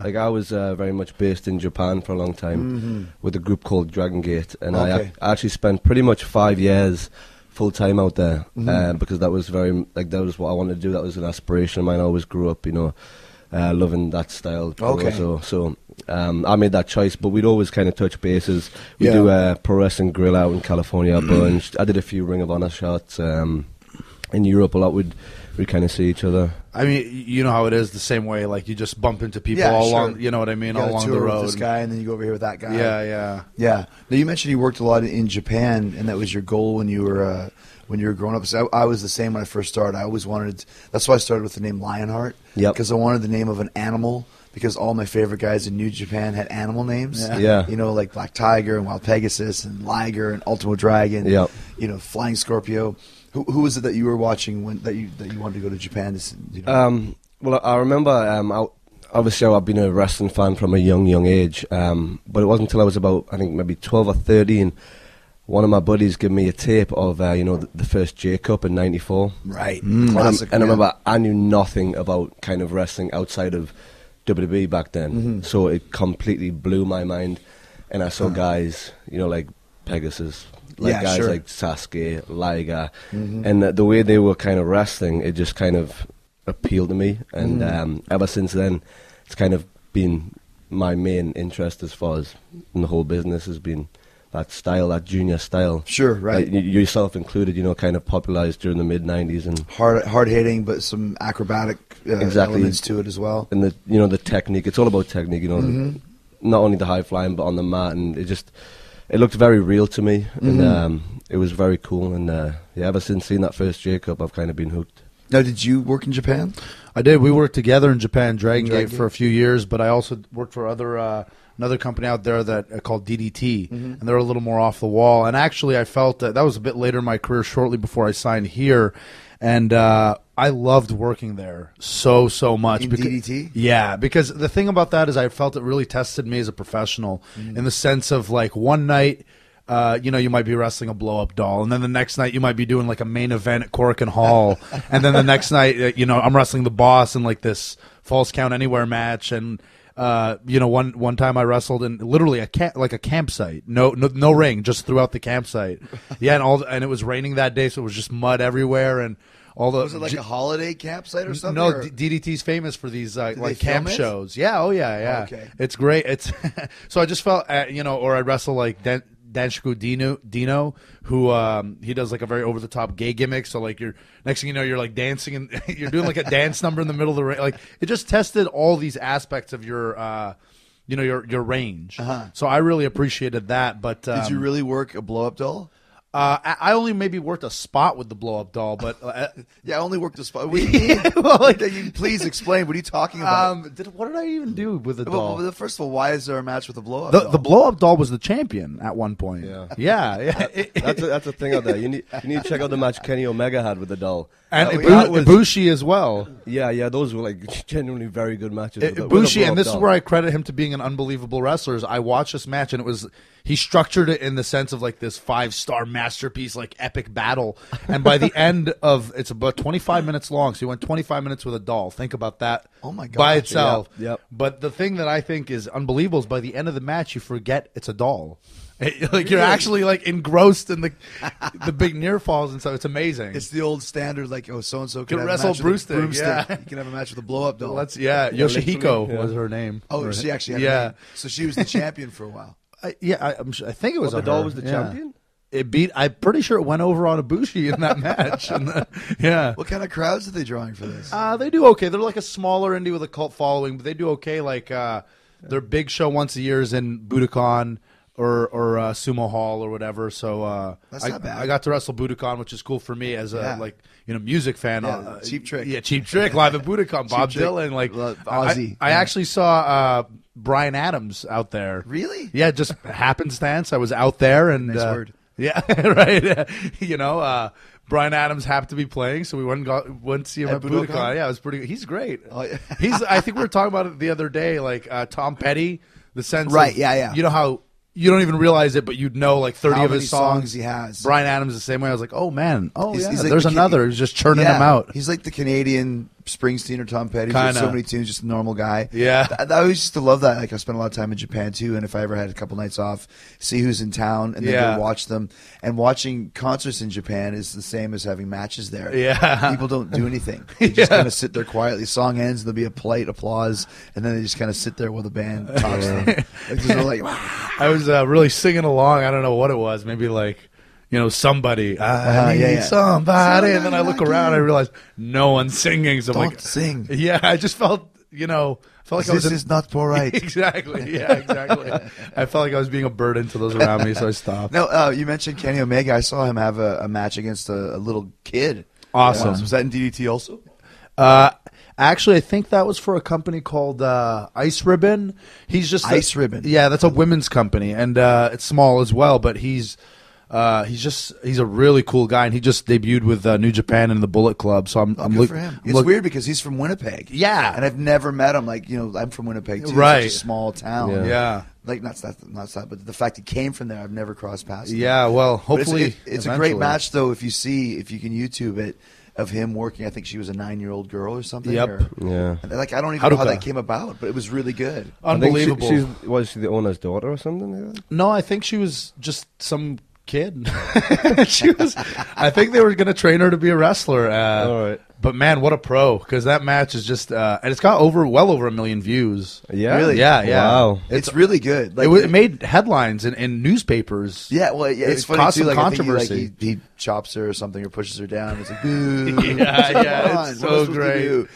Like I was very much based in Japan for a long time with a group called Dragon Gate, and I actually spent pretty much 5 years full time out there because that was that was what I wanted to do. That was an aspiration of mine. I always grew up, loving that style. Okay. So I made that choice, but we'd always kind of touch bases. We do Pro Wrestling Grill out in California a bunch. I did a few Ring of Honor shots in Europe a lot. We'd kind of see each other. I mean, you know how it is the same way. Like you just bump into people all along. You know what I mean? All along the road. With this guy, and then you go over here with that guy. Yeah. Now you mentioned you worked a lot in Japan, and that was your goal when you were growing up. So I was the same when I first started. I always wanted. That's why I started with the name Lionheart. Yep. Because I wanted the name of an animal. Because all my favorite guys in New Japan had animal names. Yeah. Like Black Tiger and Wild Pegasus and Liger and Ultimo Dragon. Yep. Flying Scorpio. Who was it that you were watching that you wanted to go to Japan? Well, I remember. Obviously, I've been a wrestling fan from a young age. But it wasn't until I was about, I think, maybe 12 or 13. One of my buddies gave me a tape of, the first J Cup in '94. Right. Classic. And I remember I knew nothing about kind of wrestling outside of WWE back then. So it completely blew my mind. And I saw guys, like Pegasus. Like Sasuke, Liger, and the way they were kind of wrestling, it just kind of appealed to me. And ever since then, it's kind of been my main interest as far as in the whole business has been that style, that junior style. Sure, right. Like, yourself included, kind of popularized during the mid-90s. And hard hitting, but some acrobatic elements to it as well. And the technique, it's all about technique, not only the high flying, but on the mat. And it looked very real to me, and it was very cool. And ever since seeing that first J Cup, I've kind of been hooked. Now, did you work in Japan? I did. We worked together in Japan, Dragon Gate, for a few years, but I also worked for another company out there that called DDT, and they're a little more off the wall. And actually, I felt that was a bit later in my career, shortly before I signed here, and I loved working there so much. In DDT? Yeah, because the thing about that is I felt it really tested me as a professional in the sense of, like, one night, you might be wrestling a blow-up doll, and then the next night you might be doing, like, a main event at Cork and Hall, and then the next night, I'm wrestling the boss in, like, this Falls Count Anywhere match, and one time I wrestled in literally a campsite, no ring, just throughout the campsite. Yeah, and it was raining that day, so it was just mud everywhere, and all the. Was it like a holiday campsite or something? No, or? DDT's famous for these like camp it? shows. Yeah, yeah. Oh, okay. It's great. It's so I just felt or I wrestle like Danshiku Dino, who he does like a very over the top gay gimmick. So like next thing you know, you're like dancing and you're doing like a dance number in the middle of the ring. Like it just tested all these aspects of your your range. So I really appreciated that. But did you really work a blow up doll? I only maybe worked a spot with the blow-up doll, but I only worked a spot. What do you mean? Well, please explain. What are you talking about? What did I even do with the doll? Well, first of all, why is there a match with a blow-up doll? The blow-up doll was the champion at one point. Yeah. That's a thing out there. You need to check out the match Kenny Omega had with the doll. And Ibushi as well. Yeah, those were like genuinely very good matches. Ibushi, and this is where I credit him to being an unbelievable wrestler. I watched this match, and he structured it in the sense of like this 5-star masterpiece, like epic battle. And by the end of it's about 25 minutes long, so he went 25 minutes with a doll. Think about that. Oh my God, by itself. Yep. But the thing that I think is unbelievable is by the end of the match, you forget it's a doll. Like you're actually like engrossed in the big near falls and stuff. It's amazing. It's the old standard, like so and so can wrestle broomstick. Yeah, you can have a match with a blow up doll. Yoshihiko was her name. Oh, she actually had a name. So she was the champion for a while. I think it was the doll was the champion. It beat. I'm pretty sure it went over on Ibushi in that match. What kind of crowds are they drawing for this? They do okay. They're like a smaller indie with a cult following, but they do okay. Like their big show once a year is in Budokan or Sumo Hall or whatever. So that's not bad. I got to wrestle Budokan, which is cool for me as a music fan. Cheap Trick. Yeah, Cheap Trick live at Budokan. Bob Dylan, like Ozzy. I actually saw Bryan Adams out there. Really? Yeah, just happenstance. I was out there and nice word. Yeah, right. Bryan Adams happened to be playing, so we went to see him at Budokan. Yeah, it was pretty good. He's great. Oh, yeah. I think we were talking about it the other day, like Tom Petty, the sense right, of, yeah. You know how you don't even realize it, but you'd know like 30 how of his songs he has. Bryan Adams the same way. I was like, oh man, he's like there's another. He's just churning them out. He's like the Canadian Springsteen or Tom Petty. Kinda. So many tunes, just a normal guy. Yeah. I always used to love that. Like I spent a lot of time in Japan too, and if I ever had a couple nights off, see who's in town and then Yeah. go watch them. And watching concerts in Japan is the same as having matches there. Yeah. People don't do anything. They just Yeah. kind of sit there quietly. Song ends, and there'll be a polite applause, and then they just kind of sit there while the band talks to them. Like, there's no like, I was really singing along. I don't know what it was. Maybe like, somebody. I need yeah. somebody. And then I look Somebody around and I like you. realize no one's singing. So I'm don't like, sing. yeah, I just felt, like I was This is not for right. Exactly. Yeah, exactly. I felt like I was being a burden to those around me, so I stopped. No, you mentioned Kenny Omega. I saw him have a match against a little kid. Awesome. Was that in DDT also? Actually, I think that was for a company called Ice Ribbon. He's just Ice Ribbon. Yeah, that's a women's company, and it's small as well. But he's a really cool guy, and he just debuted with New Japan and the Bullet Club. So I'm Good for him. It's weird because he's from Winnipeg. Yeah. and I've never met him. Like I'm from Winnipeg too. Right. Such a small town. Yeah. Like not that, but the fact he came from there, I've never crossed paths. with him. Yeah, well, But hopefully it's a great eventually. match though. If you can YouTube it. Of him working, I think she was a 9-year-old girl or something. Yep. Or, Yeah. like I don't even know how Haruka. that came about, but it was really good. I think Unbelievable. was she the owner's daughter or something like that? No, I think she was just some kid. She was. I think they were going to train her to be a wrestler. All right. But man, what a pro! Because that match is just, and it's got well over 1 million views. Yeah. Really? Yeah. Wow. It's really good. Like, It made headlines in newspapers. yeah, well, yeah, it's It funny caused too. some Like, I think controversy. he chops her or something or pushes her down. It's like, boo. Yeah, Come yeah, on, it's what so am I supposed to great. do?